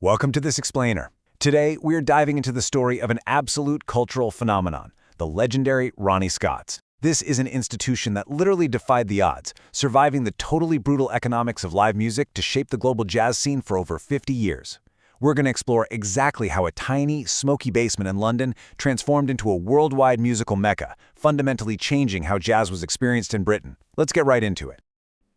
Welcome to This Explainer. Today, we're diving into the story of an absolute cultural phenomenon, the legendary Ronnie Scott's. This is an institution that literally defied the odds, surviving the totally brutal economics of live music to shape the global jazz scene for over 50 years. We're going to explore exactly how a tiny, smoky basement in London transformed into a worldwide musical mecca, fundamentally changing how jazz was experienced in Britain. Let's get right into it.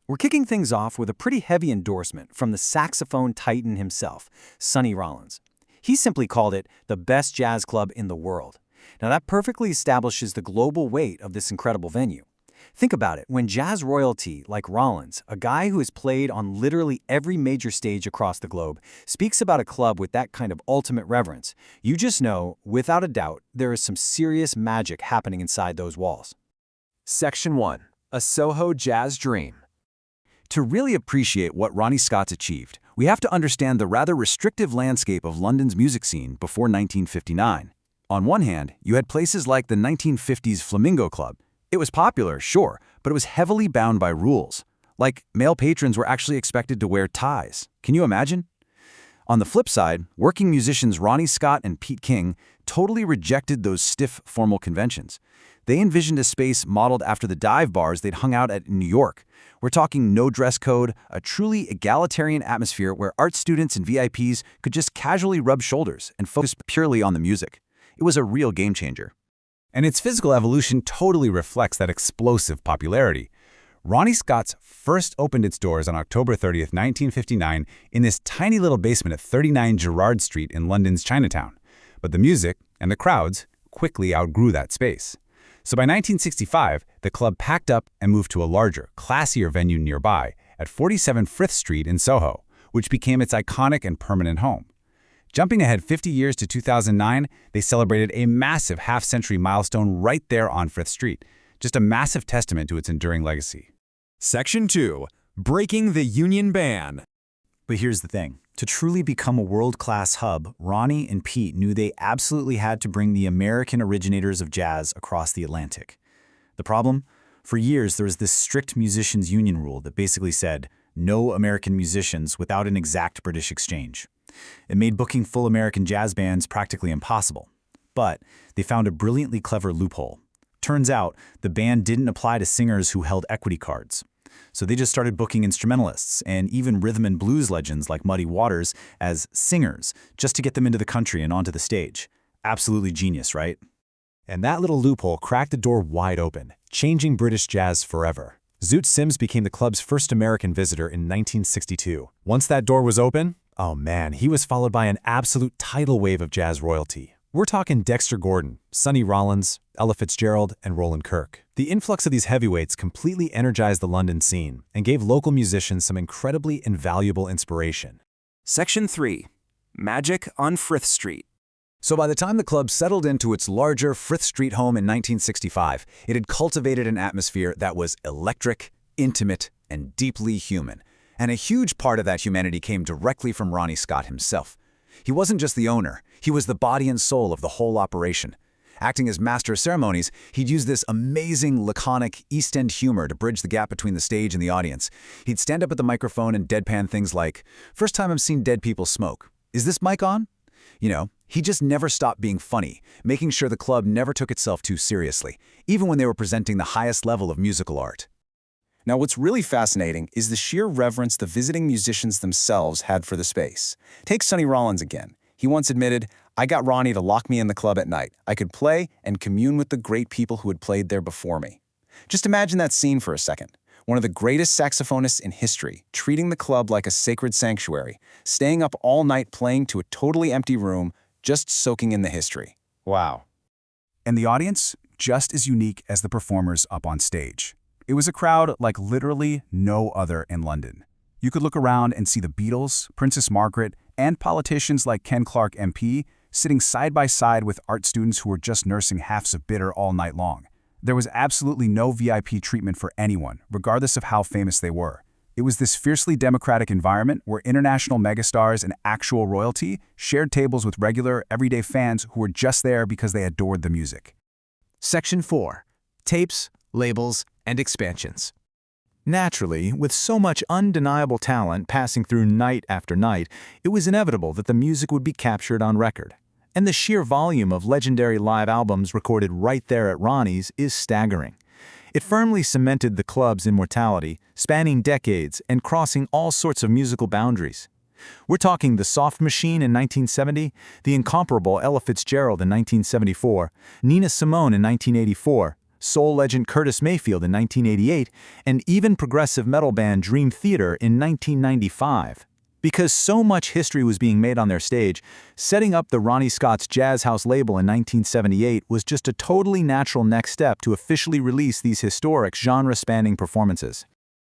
We're kicking things off with a pretty heavy endorsement from the saxophone titan himself, Sonny Rollins. He simply called it the best jazz club in the world. Now that perfectly establishes the global weight of this incredible venue. Think about it, when jazz royalty like Rollins, a guy who has played on literally every major stage across the globe, speaks about a club with that kind of ultimate reverence, you just know, without a doubt, there is some serious magic happening inside those walls. Section 1. A Soho Jazz Dream. To really appreciate what Ronnie Scott's achieved, we have to understand the rather restrictive landscape of London's music scene before 1959. On one hand, you had places like the 1950s Flamingo Club. It was popular, sure, but it was heavily bound by rules. Like, male patrons were actually expected to wear ties. Can you imagine? On the flip side, working musicians Ronnie Scott and Pete King totally rejected those stiff, formal conventions. They envisioned a space modeled after the dive bars they'd hung out at in New York. We're talking no dress code, a truly egalitarian atmosphere where art students and VIPs could just casually rub shoulders and focus purely on the music. It was a real game changer. And its physical evolution totally reflects that explosive popularity. Ronnie Scott's first opened its doors on October 30th, 1959 in this tiny little basement at 39 Gerrard Street in London's Chinatown. But the music and the crowds quickly outgrew that space. So by 1965, the club packed up and moved to a larger, classier venue nearby at 47 Frith Street in Soho, which became its iconic and permanent home. Jumping ahead 50 years to 2009, they celebrated a massive half-century milestone right there on Frith Street, just a massive testament to its enduring legacy. Section 2. Breaking the Union Ban. But here's the thing. To truly become a world-class hub, Ronnie and Pete knew they absolutely had to bring the American originators of jazz across the Atlantic. The problem? For years, there was this strict musicians' union rule that basically said, no American musicians without an exact British exchange. It made booking full American jazz bands practically impossible. But they found a brilliantly clever loophole. Turns out, the ban didn't apply to singers who held equity cards. So they just started booking instrumentalists and even rhythm and blues legends like Muddy Waters as singers, just to get them into the country and onto the stage. Absolutely genius, right? And that little loophole cracked the door wide open, changing British jazz forever. Zoot Sims became the club's first American visitor in 1962. Once that door was open, oh man, he was followed by an absolute tidal wave of jazz royalty. We're talking Dexter Gordon, Sonny Rollins, Ella Fitzgerald, and Roland Kirk. The influx of these heavyweights completely energized the London scene and gave local musicians some incredibly invaluable inspiration. Section 3. Magic on Frith Street. So by the time the club settled into its larger Frith Street home in 1965, it had cultivated an atmosphere that was electric, intimate, and deeply human. And a huge part of that humanity came directly from Ronnie Scott himself. He wasn't just the owner, he was the body and soul of the whole operation. Acting as master of ceremonies, he'd use this amazing, laconic, East End humor to bridge the gap between the stage and the audience. He'd stand up at the microphone and deadpan things like, "First time I've seen dead people smoke. Is this mic on?" You know, he just never stopped being funny, making sure the club never took itself too seriously, even when they were presenting the highest level of musical art. Now, what's really fascinating is the sheer reverence the visiting musicians themselves had for the space. Take Sonny Rollins again. He once admitted, "I got Ronnie to lock me in the club at night. I could play and commune with the great people who had played there before me." Just imagine that scene for a second. One of the greatest saxophonists in history, treating the club like a sacred sanctuary, staying up all night playing to a totally empty room, just soaking in the history. Wow. And the audience, just as unique as the performers up on stage. It was a crowd like literally no other in London. You could look around and see the Beatles, Princess Margaret, and politicians like Ken Clark MP sitting side by side with art students who were just nursing halves of bitter all night long. There was absolutely no VIP treatment for anyone, regardless of how famous they were. It was this fiercely democratic environment where international megastars and actual royalty shared tables with regular, everyday fans who were just there because they adored the music. Section 4. Tapes, Labels, and Expansions. Naturally, with so much undeniable talent passing through night after night, it was inevitable that the music would be captured on record. And the sheer volume of legendary live albums recorded right there at Ronnie's is staggering. It firmly cemented the club's immortality, spanning decades and crossing all sorts of musical boundaries. We're talking the Soft Machine in 1970, the incomparable Ella Fitzgerald in 1974, Nina Simone in 1984, soul legend Curtis Mayfield in 1988, and even progressive metal band Dream Theater in 1995. Because so much history was being made on their stage, setting up the Ronnie Scott's Jazz House label in 1978 was just a totally natural next step to officially release these historic genre-spanning performances.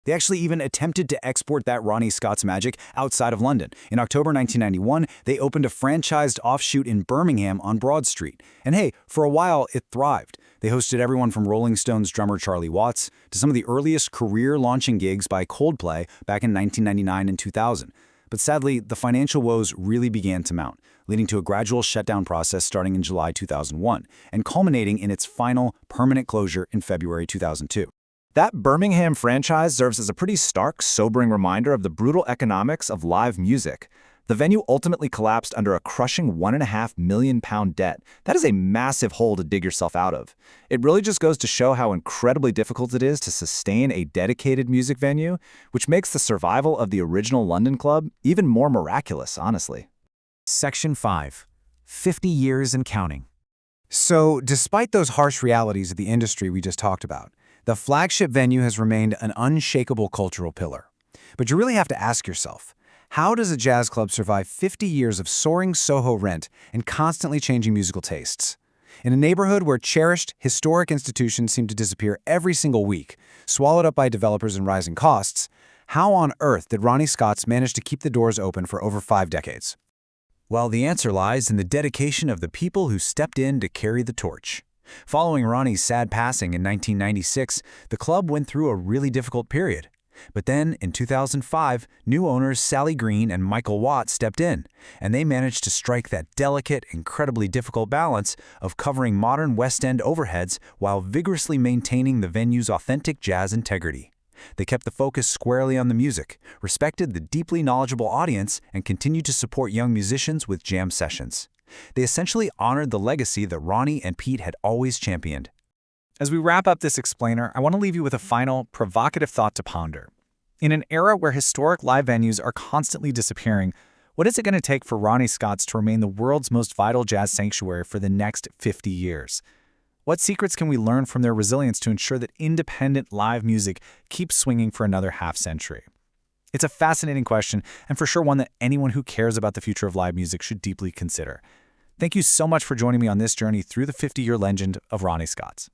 They actually even attempted to export that Ronnie Scott's magic outside of London. In October 1991, they opened a franchised offshoot in Birmingham on Broad Street. And hey, for a while, it thrived. They hosted everyone from Rolling Stones drummer Charlie Watts to some of the earliest career-launching gigs by Coldplay back in 1999 and 2000. But sadly, the financial woes really began to mount, leading to a gradual shutdown process starting in July 2001 and culminating in its final permanent closure in February 2002. That Birmingham franchise serves as a pretty stark, sobering reminder of the brutal economics of live music. The venue ultimately collapsed under a crushing £1.5 million debt. That is a massive hole to dig yourself out of. It really just goes to show how incredibly difficult it is to sustain a dedicated music venue, which makes the survival of the original London club even more miraculous, honestly. Section 5. 50 years and counting. So, despite those harsh realities of the industry we just talked about, the flagship venue has remained an unshakable cultural pillar. But you really have to ask yourself, how does a jazz club survive 50 years of soaring Soho rent and constantly changing musical tastes? In a neighborhood where cherished, historic institutions seem to disappear every single week, swallowed up by developers and rising costs, how on earth did Ronnie Scott's manage to keep the doors open for over 5 decades? Well, the answer lies in the dedication of the people who stepped in to carry the torch. Following Ronnie's sad passing in 1996, the club went through a really difficult period. But then, in 2005, new owners Sally Green and Michael Watt stepped in, and they managed to strike that delicate, incredibly difficult balance of covering modern West End overheads while vigorously maintaining the venue's authentic jazz integrity. They kept the focus squarely on the music, respected the deeply knowledgeable audience, and continued to support young musicians with jam sessions. They essentially honored the legacy that Ronnie and Pete had always championed. As we wrap up this explainer, I want to leave you with a final, provocative thought to ponder. In an era where historic live venues are constantly disappearing, what is it going to take for Ronnie Scott's to remain the world's most vital jazz sanctuary for the next 50 years? What secrets can we learn from their resilience to ensure that independent live music keeps swinging for another half-century? It's a fascinating question, and for sure one that anyone who cares about the future of live music should deeply consider. Thank you so much for joining me on this journey through the 50-year legend of Ronnie Scott's.